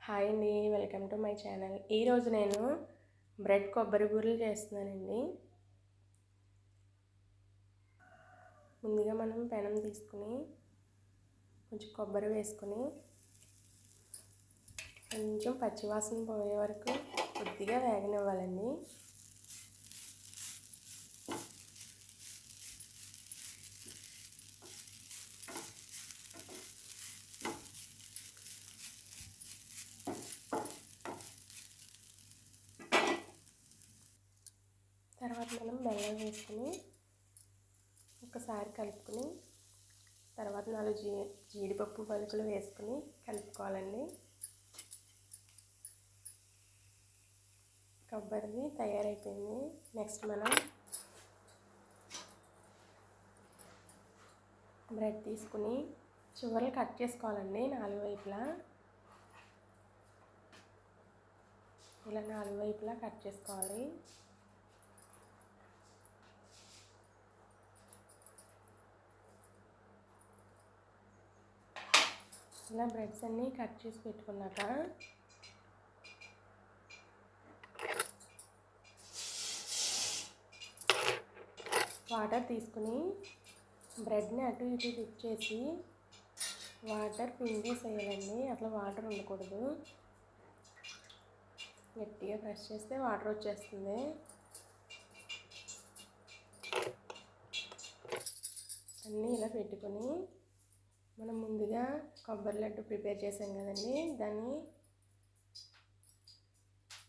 Hi అండి, welcome to my channel. ఈరోజు నేను బ్రెడ్ కొబ్బరి బూరెలు చేస్తున్నానండి. ముందుగా మనం పెనం తీసుకుని కొంచెం కొబ్బరి వేసుకుని కొంచెం పచ్చివాసన పోయే వరకు కొద్దిగా వేగనివ్వాలండి. తర్వాత మనం బెల్లం వేసుకుని ఒకసారి కలుపుకొని తర్వాత 4 జీడిపప్పు పలుకులు వేసుకుని కలుపుకోవాలండి. కొబ్బరిది తయారైపోయింది. నెక్స్ట్ మనం బ్రెడ్ తీసుకుని చివర్లు కట్ చేసుకోవాలండి. 4 వైపులా ఇలా 4 వైపులా కట్ చేసుకోవాలి. ఇలా బ్రెడ్స్ అన్నీ కట్ చేసి పెట్టుకున్నాక వాటర్ తీసుకుని బ్రెడ్ని అటు ఇటు డిప్ చేసి వాటర్ పిండేసేయాలండి. అట్లా వాటర్ ఉండకూడదు. గట్టిగా ప్రెస్ చేస్తే వాటర్ వచ్చేస్తుంది. అన్నీ ఇలా పెట్టుకొని మనం ముందుగా కొబ్బరి లడ్డు ప్రిపేర్ చేసాం కదండి, దాన్ని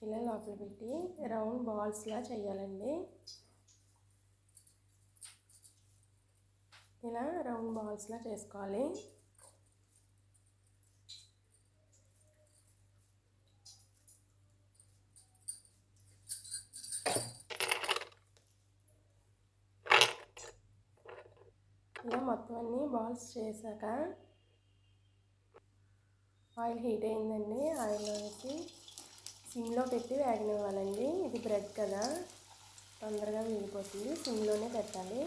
ఇలా లోపల పెట్టి రౌండ్ బాల్స్లా చేయాలండి. ఇలా రౌండ్ బాల్స్లా చేసుకోవాలి. ఇలా మొత్తం అన్నీ బాల్స్ చేశాక ఆయిల్ హీట్ అయిందండి. ఆయిల్లో వేసి సిమ్లో పెట్టి వేగనివ్వాలండి. ఇది బ్రెడ్ కదా, తొందరగా వేగిపోతుంది. సిమ్లోనే పెట్టాలి.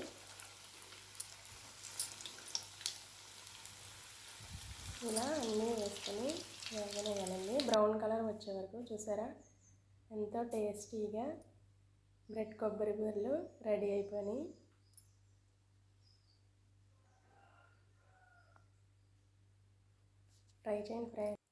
ఇలా అన్నీ వేసుకొని వేగనివ్వాలండి. బ్రౌన్ కలర్ వచ్చే వరకు. చూసారా, ఎంతో టేస్టీగా బ్రెడ్ కొబ్బరి బూరెలు రెడీ అయిపోయినాయి. ట్రై చేయండి ఫ్రెండ్స్.